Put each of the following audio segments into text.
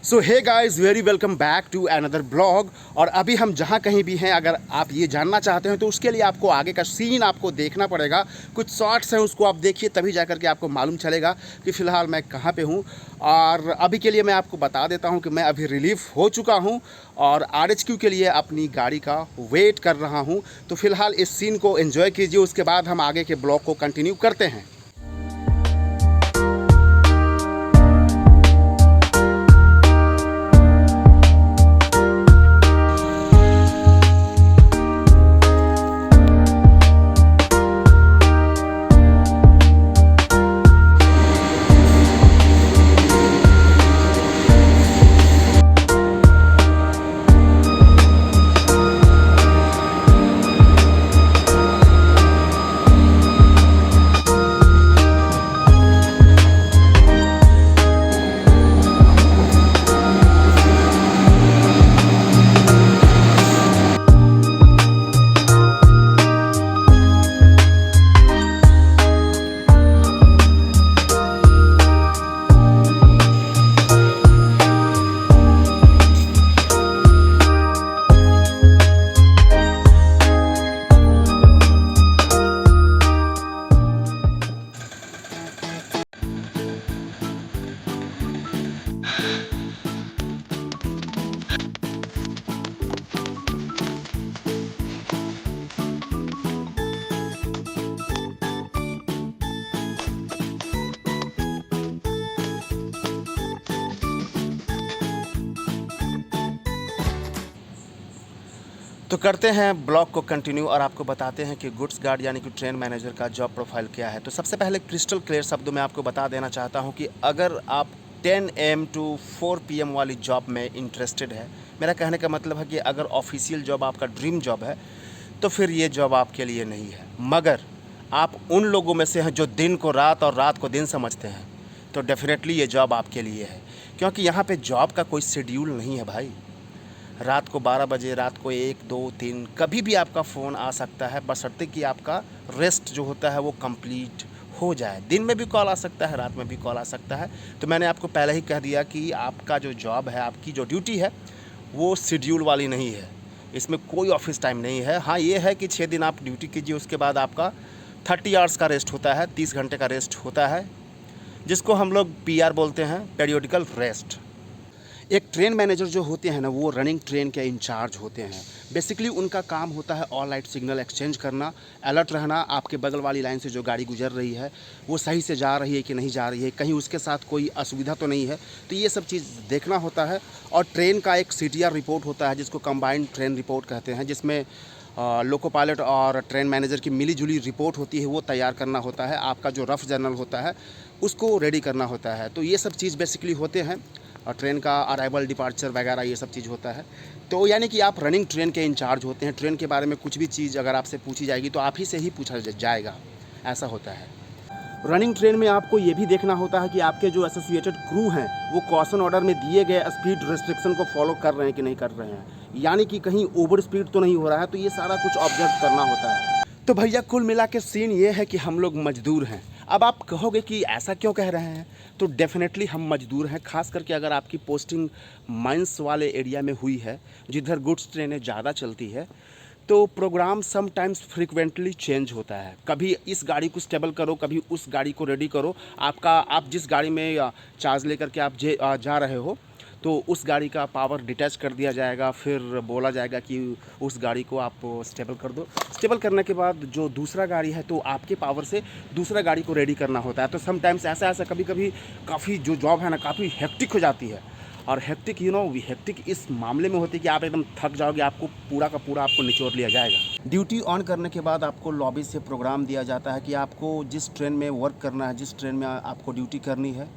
So hey guys, very welcome back to another blog. और अभी हम जहाँ कहीं भी हैं, अगर आप ये जानना चाहते हैं तो उसके लिए आपको आगे का सीन आपको देखना पड़ेगा। कुछ शॉर्ट्स हैं, उसको आप देखिए, तभी जा कर के आपको मालूम चलेगा कि फ़िलहाल मैं कहाँ पे हूँ। और अभी के लिए मैं आपको बता देता हूँ कि मैं अभी रिलीफ़ हो चुका हूँ और RHQ के लिए अपनी गाड़ी का वेट कर रहा हूँ। तो फ़िलहाल इस सीन को एंजॉय कीजिए, उसके बाद हम आगे के ब्लॉग को कंटिन्यू करते हैं। तो करते हैं ब्लॉग को कंटिन्यू और आपको बताते हैं कि गुड्स गार्ड यानी कि ट्रेन मैनेजर का जॉब प्रोफाइल क्या है। तो सबसे पहले क्रिस्टल क्लियर शब्दों में आपको बता देना चाहता हूं कि अगर आप 10 AM to 4 PM वाली जॉब में इंटरेस्टेड है, मेरा कहने का मतलब है कि अगर ऑफिशियल जॉब आपका ड्रीम जॉब है तो फिर ये जॉब आपके लिए नहीं है। मगर आप उन लोगों में से हैं जो दिन को रात और रात को दिन समझते हैं, तो डेफिनेटली ये जॉब आपके लिए है। क्योंकि यहाँ पे जॉब का कोई शेड्यूल नहीं है भाई। रात को 12 बजे, रात को 1, 2, 3 कभी भी आपका फ़ोन आ सकता है, बशर्ते कि आपका रेस्ट जो होता है वो कंप्लीट हो जाए। दिन में भी कॉल आ सकता है, रात में भी कॉल आ सकता है। तो मैंने आपको पहले ही कह दिया कि आपका जो जॉब है, आपकी जो ड्यूटी है वो शेड्यूल वाली नहीं है। इसमें कोई ऑफिस टाइम नहीं है। हाँ, ये है कि 6 दिन आप ड्यूटी कीजिए, उसके बाद आपका 30 आवर्स का रेस्ट होता है, 30 घंटे का रेस्ट होता है, जिसको हम लोग PR बोलते हैं, पीरियोडिकल रेस्ट। एक ट्रेन मैनेजर जो होते हैं ना, वो रनिंग ट्रेन के इंचार्ज होते हैं। बेसिकली उनका काम होता है ऑल लाइट सिग्नल एक्सचेंज करना, अलर्ट रहना, आपके बगल वाली लाइन से जो गाड़ी गुजर रही है वो सही से जा रही है कि नहीं जा रही है, कहीं उसके साथ कोई असुविधा तो नहीं है। तो ये सब चीज़ देखना होता है। और ट्रेन का एक CTR रिपोर्ट होता है जिसको कंबाइंड ट्रेन रिपोर्ट कहते हैं, जिसमें लोको पायलट और ट्रेन मैनेजर की मिली जुली रिपोर्ट होती है, वो तैयार करना होता है। आपका जो रफ जर्नल होता है उसको रेडी करना होता है। तो ये सब चीज़ बेसिकली होते हैं। और ट्रेन का अराइवल, डिपार्चर वगैरह ये सब चीज़ होता है। तो यानी कि आप रनिंग ट्रेन के इंचार्ज होते हैं। ट्रेन के बारे में कुछ भी चीज़ अगर आपसे पूछी जाएगी तो आप ही से ही पूछा जाएगा, ऐसा होता है। रनिंग ट्रेन में आपको ये भी देखना होता है कि आपके जो एसोसिएटेड क्रू हैं वो कॉशन ऑर्डर में दिए गए स्पीड रेस्ट्रिक्शन को फॉलो कर रहे हैं कि नहीं कर रहे हैं, यानी कि कहीं ओवर स्पीड तो नहीं हो रहा है। तो ये सारा कुछ ऑब्जर्व करना होता है। तो भैया कुल मिला के सीन ये है कि हम लोग मजदूर हैं। अब आप कहोगे कि ऐसा क्यों कह रहे हैं, तो डेफिनेटली हम मजदूर हैं। खास करके अगर आपकी पोस्टिंग माइंस वाले एरिया में हुई है, जिधर गुड्स ट्रेनें ज़्यादा चलती है, तो प्रोग्राम समटाइम्स फ्रिक्वेंटली चेंज होता है। कभी इस गाड़ी को स्टेबल करो, कभी उस गाड़ी को रेडी करो। आप जिस गाड़ी में चार्ज लेकर के आप जा रहे हो, तो उस गाड़ी का पावर डिटैच कर दिया जाएगा। फिर बोला जाएगा कि उस गाड़ी को आप स्टेबल कर दो। स्टेबल करने के बाद जो दूसरा गाड़ी है, तो आपके पावर से दूसरा गाड़ी को रेडी करना होता है। तो समटाइम्स ऐसा कभी कभी काफ़ी जो जॉब है ना, काफ़ी हेक्टिक हो जाती है। और हेक्टिक हेक्टिक इस मामले में होती है कि आप एकदम थक जाओगे, आपको पूरा का पूरा आपको निचोड़ लिया जाएगा। ड्यूटी ऑन करने के बाद आपको लॉबी से प्रोग्राम दिया जाता है कि आपको जिस ट्रेन में वर्क करना है, जिस ट्रेन में आपको ड्यूटी करनी है,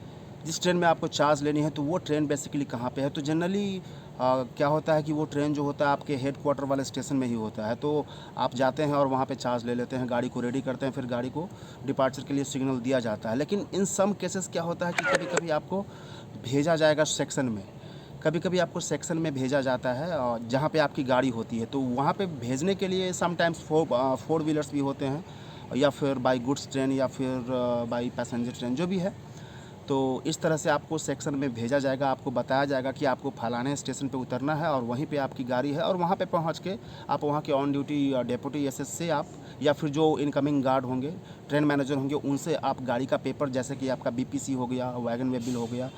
जिस ट्रेन में आपको चार्ज लेनी है, तो वो ट्रेन बेसिकली कहाँ पे है। तो जनरली क्या होता है कि वो ट्रेन जो होता है आपके हेड क्वार्टर वाले स्टेशन में ही होता है। तो आप जाते हैं और वहाँ पे चार्ज ले लेते हैं, गाड़ी को रेडी करते हैं, फिर गाड़ी को डिपार्चर के लिए सिग्नल दिया जाता है। लेकिन इन सम केसेस क्या होता है कि कभी कभी आपको भेजा जाएगा सेक्शन में, कभी कभी आपको सेक्शन में भेजा जाता है जहाँ पे आपकी गाड़ी होती है। तो वहाँ पे भेजने के लिए समटाइम्स 4 व्हीलर्स भी होते हैं, या फिर बाई गुड्स ट्रेन, या फिर बाई पैसेंजर ट्रेन, जो भी है। तो इस तरह से आपको सेक्शन में भेजा जाएगा, आपको बताया जाएगा कि आपको फलाने स्टेशन पे उतरना है और वहीं पे आपकी गाड़ी है, और वहाँ पे पहुँच के आप वहाँ के ऑन ड्यूटी डेप्यूटी एसएस से आप या फिर जो इनकमिंग गार्ड होंगे, ट्रेन मैनेजर होंगे, उनसे आप गाड़ी का पेपर, जैसे कि आपका बीपीसी हो गया, वैगन वे बिल हो गया,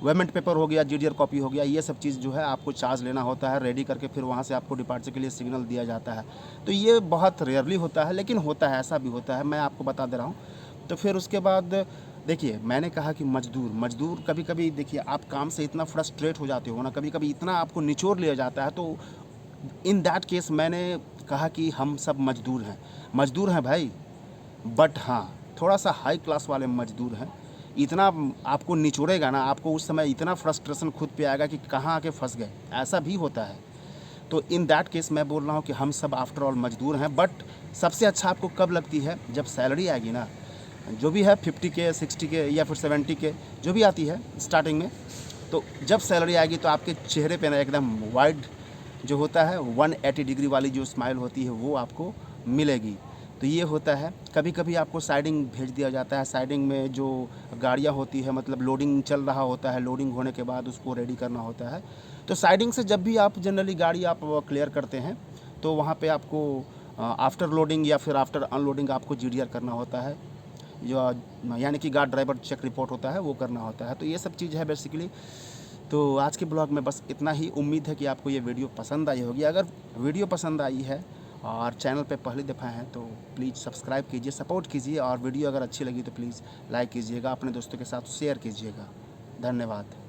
वेमेंट पेपर हो गया, जीडीआर कॉपी हो गया, ये सब चीज़ जो है आपको चार्ज लेना होता है। रेडी करके फिर वहाँ से आपको डिपार्चर के लिए सिग्नल दिया जाता है। तो ये बहुत रेयरली होता है, लेकिन होता है, ऐसा भी होता है, मैं आपको बता दे रहा हूँ। तो फिर उसके बाद देखिए, मैंने कहा कि मजदूर कभी कभी, देखिए आप काम से इतना फ्रस्ट्रेट हो जाते हो ना, कभी कभी इतना आपको निचोड़ लिया जाता है, तो इन दैट केस मैंने कहा कि हम सब मजदूर हैं भाई, बट हाँ, थोड़ा सा हाई क्लास वाले मजदूर हैं। इतना आपको निचोड़ेगा ना, आपको उस समय इतना फ्रस्ट्रेशन खुद पे आएगा कि कहाँ आके फंस गए, ऐसा भी होता है। तो इन दैट केस मैं बोल रहा हूँ कि हम सब आफ्टर ऑल मजदूर हैं। बट सबसे अच्छा आपको कब लगती है, जब सैलरी आएगी ना, जो भी है 50 के, 60 के या फिर 70 के, जो भी आती है स्टार्टिंग में, तो जब सैलरी आएगी तो आपके चेहरे पे ना एकदम वाइड जो होता है 180 डिग्री वाली जो स्माइल होती है वो आपको मिलेगी। तो ये होता है। कभी कभी आपको साइडिंग भेज दिया जाता है, साइडिंग में जो गाड़ियाँ होती है, मतलब लोडिंग चल रहा होता है, लोडिंग होने के बाद उसको रेडी करना होता है। तो साइडिंग से जब भी आप जनरली गाड़ी आप क्लियर करते हैं, तो वहाँ पे आपको आफ्टर लोडिंग या फिर आफ्टर अनलोडिंग आपको जीडीआर करना होता है, जो यानी कि गार्ड ड्राइवर चेक रिपोर्ट होता है, वो करना होता है। तो ये सब चीज़ है बेसिकली। तो आज के ब्लॉग में बस इतना ही। उम्मीद है कि आपको ये वीडियो पसंद आई होगी। अगर वीडियो पसंद आई है और चैनल पे पहली दफ़ा हैं तो प्लीज़ सब्सक्राइब कीजिए, सपोर्ट कीजिए, और वीडियो अगर अच्छी लगी तो प्लीज़ लाइक कीजिएगा, अपने दोस्तों के साथ शेयर कीजिएगा। धन्यवाद।